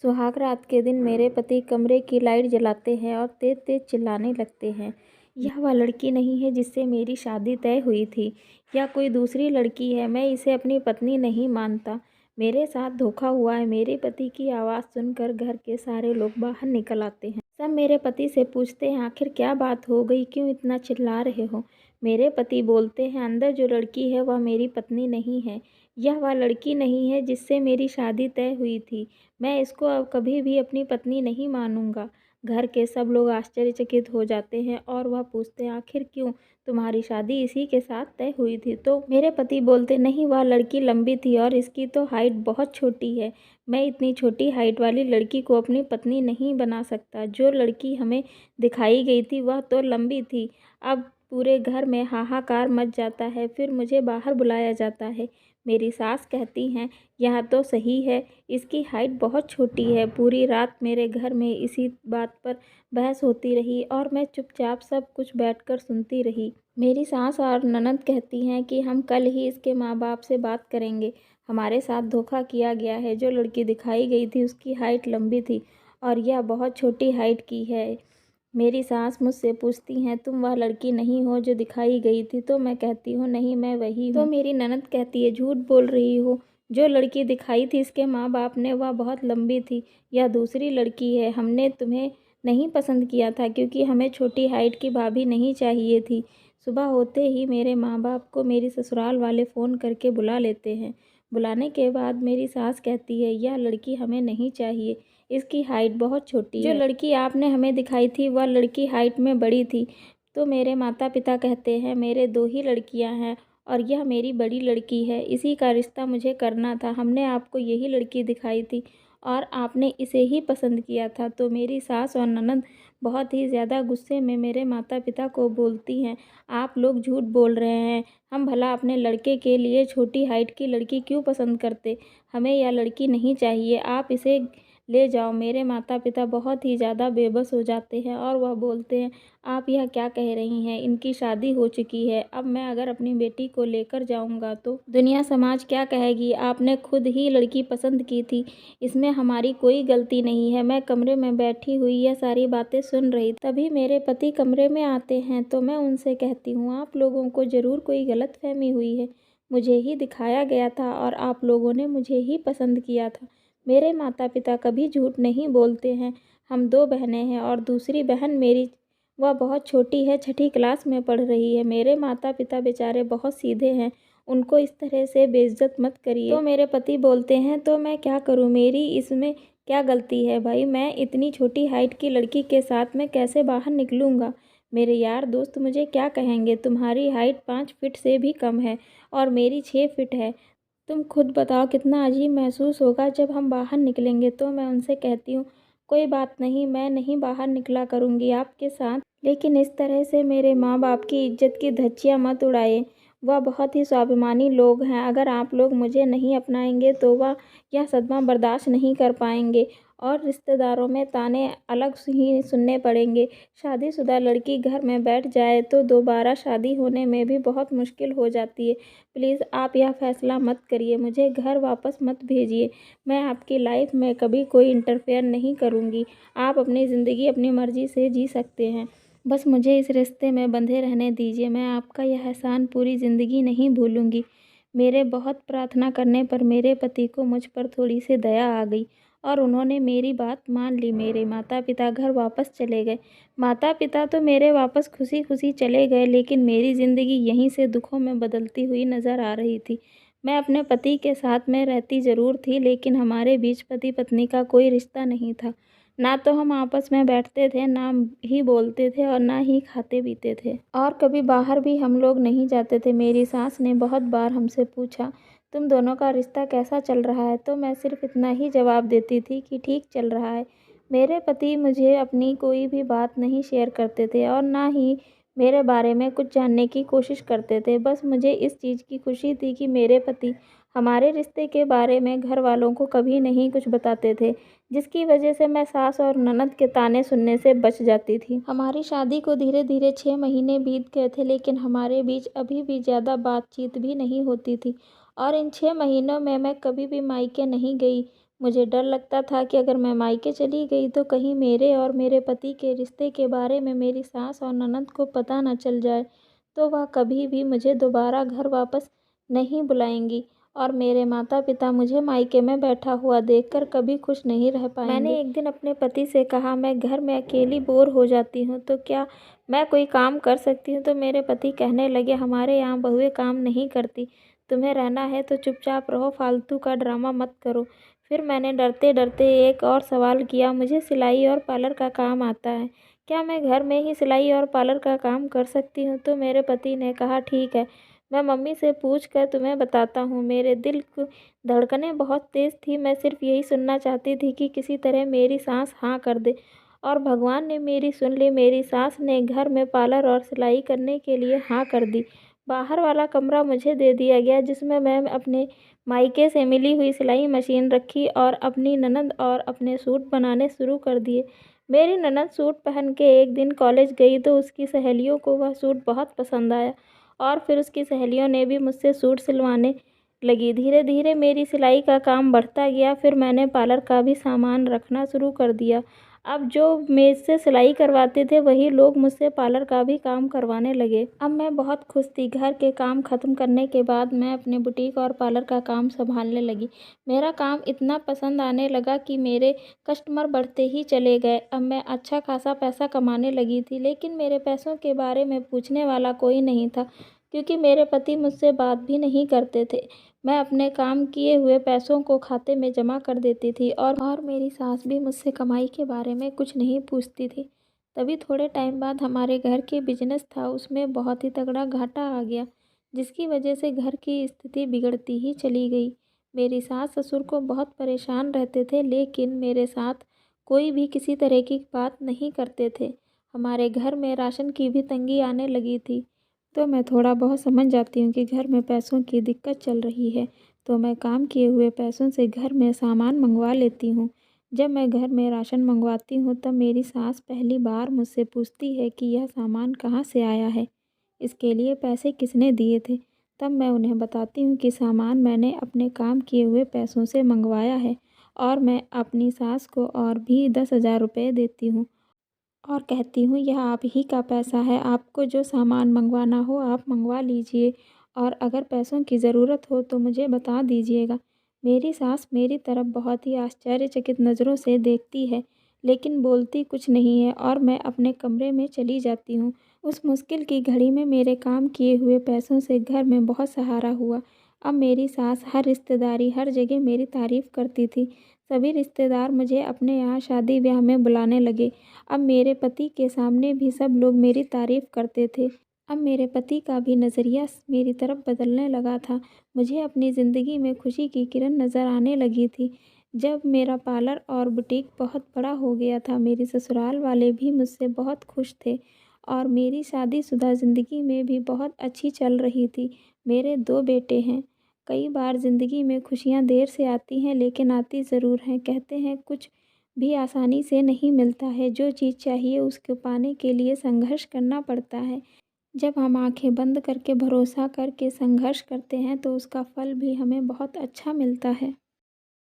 सुहाग रात के दिन मेरे पति कमरे की लाइट जलाते हैं और तेज तेज चिल्लाने लगते हैं। यह वह लड़की नहीं है जिससे मेरी शादी तय हुई थी, या कोई दूसरी लड़की है। मैं इसे अपनी पत्नी नहीं मानता। मेरे साथ धोखा हुआ है। मेरे पति की आवाज़ सुनकर घर के सारे लोग बाहर निकल आते हैं। सब मेरे पति से पूछते हैं, आखिर क्या बात हो गई, क्यों इतना चिल्ला रहे हो। मेरे पति बोलते हैं, अंदर जो लड़की है वह मेरी पत्नी नहीं है। यह वह लड़की नहीं है जिससे मेरी शादी तय हुई थी। मैं इसको अब कभी भी अपनी पत्नी नहीं मानूंगा। घर के सब लोग आश्चर्यचकित हो जाते हैं और वह पूछते हैं, आखिर क्यों, तुम्हारी शादी इसी के साथ तय हुई थी। तो मेरे पति बोलते, नहीं, वह लड़की लंबी थी और इसकी तो हाइट बहुत छोटी है। मैं इतनी छोटी हाइट वाली लड़की को अपनी पत्नी नहीं बना सकता। जो लड़की हमें दिखाई गई थी वह तो लंबी थी। अब पूरे घर में हाहाकार मच जाता है। फिर मुझे बाहर बुलाया जाता है। मेरी सास कहती हैं, यह तो सही है, इसकी हाइट बहुत छोटी है। पूरी रात मेरे घर में इसी बात पर बहस होती रही और मैं चुपचाप सब कुछ बैठकर सुनती रही। मेरी सास और ननद कहती हैं कि हम कल ही इसके माँ बाप से बात करेंगे। हमारे साथ धोखा किया गया है। जो लड़की दिखाई गई थी उसकी हाइट लंबी थी और यह बहुत छोटी हाइट की है। मेरी सास मुझसे पूछती हैं, तुम वह लड़की नहीं हो जो दिखाई गई थी। तो मैं कहती हूँ, नहीं, मैं वही हूँ। तो मेरी ननद कहती है, झूठ बोल रही हो। जो लड़की दिखाई थी इसके माँ बाप ने, वह बहुत लंबी थी। यह दूसरी लड़की है। हमने तुम्हें नहीं पसंद किया था क्योंकि हमें छोटी हाइट की भाभी नहीं चाहिए थी। सुबह होते ही मेरे माँ बाप को मेरी ससुराल वाले फ़ोन करके बुला लेते हैं। बुलाने के बाद मेरी सास कहती है, यह लड़की हमें नहीं चाहिए, इसकी हाइट बहुत छोटी है। जो लड़की आपने हमें दिखाई थी वह लड़की हाइट में बड़ी थी। तो मेरे माता पिता कहते हैं, मेरे 2 ही लड़कियां हैं और यह मेरी बड़ी लड़की है। इसी का रिश्ता मुझे करना था। हमने आपको यही लड़की दिखाई थी और आपने इसे ही पसंद किया था। तो मेरी सास और ननद बहुत ही ज़्यादा गुस्से में मेरे माता पिता को बोलती हैं, आप लोग झूठ बोल रहे हैं। हम भला अपने लड़के के लिए छोटी हाइट की लड़की क्यों पसंद करते। हमें यह लड़की नहीं चाहिए, आप इसे ले जाओ। मेरे माता पिता बहुत ही ज़्यादा बेबस हो जाते हैं और वह बोलते हैं, आप यह क्या कह रही हैं, इनकी शादी हो चुकी है। अब मैं अगर अपनी बेटी को लेकर जाऊंगा तो दुनिया समाज क्या कहेगी। आपने खुद ही लड़की पसंद की थी, इसमें हमारी कोई गलती नहीं है। मैं कमरे में बैठी हुई यह सारी बातें सुन रही। तभी मेरे पति कमरे में आते हैं तो मैं उनसे कहती हूँ, आप लोगों को ज़रूर कोई गलतफहमी हुई है। मुझे ही दिखाया गया था और आप लोगों ने मुझे ही पसंद किया था। मेरे माता पिता कभी झूठ नहीं बोलते हैं। हम 2 बहनें हैं और दूसरी बहन मेरी, वह बहुत छोटी है, 6ठी क्लास में पढ़ रही है। मेरे माता पिता बेचारे बहुत सीधे हैं, उनको इस तरह से बेइज्जत मत करिए। तो मेरे पति बोलते हैं, तो मैं क्या करूं, मेरी इसमें क्या गलती है भाई। मैं इतनी छोटी हाइट की लड़की के साथ में कैसे बाहर निकलूंगा। मेरे यार दोस्त मुझे क्या कहेंगे। तुम्हारी हाइट 5 फीट से भी कम है और मेरी 6 फीट है। तुम खुद बताओ कितना अजीब महसूस होगा जब हम बाहर निकलेंगे। तो मैं उनसे कहती हूँ, कोई बात नहीं, मैं नहीं बाहर निकला करूँगी आपके साथ, लेकिन इस तरह से मेरे माँ बाप की इज्जत की धज्जियाँ मत उड़ाइए। वह बहुत ही स्वाभिमानी लोग हैं। अगर आप लोग मुझे नहीं अपनाएंगे तो वह यह सदमा बर्दाश्त नहीं कर पाएंगे और रिश्तेदारों में ताने अलग ही सुनने पड़ेंगे। शादीशुदा लड़की घर में बैठ जाए तो दोबारा शादी होने में भी बहुत मुश्किल हो जाती है। प्लीज़ आप यह फ़ैसला मत करिए, मुझे घर वापस मत भेजिए। मैं आपकी लाइफ में कभी कोई इंटरफेयर नहीं करूँगी। आप अपनी ज़िंदगी अपनी मर्ज़ी से जी सकते हैं। बस मुझे इस रिश्ते में बंधे रहने दीजिए। मैं आपका यह एहसान पूरी ज़िंदगी नहीं भूलूँगी। मेरे बहुत प्रार्थना करने पर मेरे पति को मुझ पर थोड़ी सी दया आ गई और उन्होंने मेरी बात मान ली। मेरे माता पिता घर वापस चले गए। माता पिता तो मेरे वापस खुशी खुशी चले गए, लेकिन मेरी ज़िंदगी यहीं से दुखों में बदलती हुई नज़र आ रही थी। मैं अपने पति के साथ में रहती ज़रूर थी, लेकिन हमारे बीच पति पत्नी का कोई रिश्ता नहीं था। ना तो हम आपस में बैठते थे, ना ही बोलते थे और ना ही खाते पीते थे, और कभी बाहर भी हम लोग नहीं जाते थे। मेरी सास ने बहुत बार हमसे पूछा, तुम दोनों का रिश्ता कैसा चल रहा है। तो मैं सिर्फ इतना ही जवाब देती थी कि ठीक चल रहा है। मेरे पति मुझे अपनी कोई भी बात नहीं शेयर करते थे और ना ही मेरे बारे में कुछ जानने की कोशिश करते थे। बस मुझे इस चीज़ की खुशी थी कि मेरे पति हमारे रिश्ते के बारे में घर वालों को कभी नहीं कुछ बताते थे, जिसकी वजह से मैं सास और ननद के ताने सुनने से बच जाती थी। हमारी शादी को धीरे धीरे 6 महीने बीत गए थे, लेकिन हमारे बीच अभी भी ज़्यादा बातचीत भी नहीं होती थी और इन 6 महीनों में मैं कभी भी मायके नहीं गई। मुझे डर लगता था कि अगर मैं मायके चली गई तो कहीं मेरे और मेरे पति के रिश्ते के बारे में मेरी सास और ननद को पता न चल जाए तो वह कभी भी मुझे दोबारा घर वापस नहीं बुलाएंगी और मेरे माता पिता मुझे मायके में बैठा हुआ देखकर कभी खुश नहीं रह पाएंगे। मैंने एक दिन अपने पति से कहा, मैं घर में अकेली बोर हो जाती हूँ तो क्या मैं कोई काम कर सकती हूँ? तो मेरे पति कहने लगे, हमारे यहाँ बहुएं काम नहीं करती, तुम्हें रहना है तो चुपचाप रहो, फालतू का ड्रामा मत करो। फिर मैंने डरते डरते एक और सवाल किया, मुझे सिलाई और पार्लर का काम आता है, क्या मैं घर में ही सिलाई और पार्लर का काम कर सकती हूँ? तो मेरे पति ने कहा, ठीक है, मैं मम्मी से पूछ कर तुम्हें बताता हूँ। मेरे दिल की धड़कनें बहुत तेज़ थी, मैं सिर्फ यही सुनना चाहती थी कि किसी तरह मेरी सास हाँ कर दे और भगवान ने मेरी सुन ली। मेरी सास ने घर में पार्लर और सिलाई करने के लिए हाँ कर दी। बाहर वाला कमरा मुझे दे दिया गया जिसमें मैं अपने मायके से मिली हुई सिलाई मशीन रखी और अपनी ननद और अपने सूट बनाने शुरू कर दिए। मेरी ननद सूट पहन के एक दिन कॉलेज गई तो उसकी सहेलियों को वह सूट बहुत पसंद आया और फिर उसकी सहेलियों ने भी मुझसे सूट सिलवाने लगी। धीरे धीरे मेरी सिलाई का काम बढ़ता गया, फिर मैंने पार्लर का भी सामान रखना शुरू कर दिया। अब जो मुझसे सिलाई करवाते थे वही लोग मुझसे पार्लर का भी काम करवाने लगे। अब मैं बहुत खुश थी। घर के काम ख़त्म करने के बाद मैं अपने बुटीक और पार्लर का काम संभालने लगी। मेरा काम इतना पसंद आने लगा कि मेरे कस्टमर बढ़ते ही चले गए। अब मैं अच्छा खासा पैसा कमाने लगी थी, लेकिन मेरे पैसों के बारे में पूछने वाला कोई नहीं था क्योंकि मेरे पति मुझसे बात भी नहीं करते थे। मैं अपने काम किए हुए पैसों को खाते में जमा कर देती थी और मेरी सास भी मुझसे कमाई के बारे में कुछ नहीं पूछती थी। तभी थोड़े टाइम बाद हमारे घर के बिजनेस था उसमें बहुत ही तगड़ा घाटा आ गया, जिसकी वजह से घर की स्थिति बिगड़ती ही चली गई। मेरी सास ससुर को बहुत परेशान रहते थे, लेकिन मेरे साथ कोई भी किसी तरह की बात नहीं करते थे। हमारे घर में राशन की भी तंगी आने लगी थी, तो मैं थोड़ा बहुत समझ जाती हूँ कि घर में पैसों की दिक्कत चल रही है, तो मैं काम किए हुए पैसों से घर में सामान मंगवा लेती हूँ। जब मैं घर में राशन मंगवाती हूँ तब मेरी सास पहली बार मुझसे पूछती है कि यह सामान कहाँ से आया है, इसके लिए पैसे किसने दिए थे। तब मैं उन्हें बताती हूँ कि सामान मैंने अपने काम किए हुए पैसों से मंगवाया है और मैं अपनी सास को और भी 10,000 रुपये देती हूँ और कहती हूँ यह आप ही का पैसा है, आपको जो सामान मंगवाना हो आप मंगवा लीजिए और अगर पैसों की ज़रूरत हो तो मुझे बता दीजिएगा। मेरी सास मेरी तरफ बहुत ही आश्चर्यचकित नज़रों से देखती है, लेकिन बोलती कुछ नहीं है और मैं अपने कमरे में चली जाती हूँ। उस मुश्किल की घड़ी में मेरे काम किए हुए पैसों से घर में बहुत सहारा हुआ। अब मेरी सास हर रिश्तेदारी हर जगह मेरी तारीफ़ करती थी। सभी रिश्तेदार मुझे अपने यहाँ शादी ब्याह में बुलाने लगे। अब मेरे पति के सामने भी सब लोग मेरी तारीफ़ करते थे। अब मेरे पति का भी नज़रिया मेरी तरफ बदलने लगा था। मुझे अपनी ज़िंदगी में खुशी की किरण नज़र आने लगी थी। जब मेरा पार्लर और बुटीक बहुत बड़ा हो गया था, मेरे ससुराल वाले भी मुझसे बहुत खुश थे और मेरी शादीशुदा ज़िंदगी में भी बहुत अच्छी चल रही थी। मेरे 2 बेटे हैं। कई बार ज़िंदगी में खुशियाँ देर से आती हैं, लेकिन आती ज़रूर हैं। कहते हैं कुछ भी आसानी से नहीं मिलता है, जो चीज़ चाहिए उसको पाने के लिए संघर्ष करना पड़ता है। जब हम आंखें बंद करके भरोसा करके संघर्ष करते हैं तो उसका फल भी हमें बहुत अच्छा मिलता है।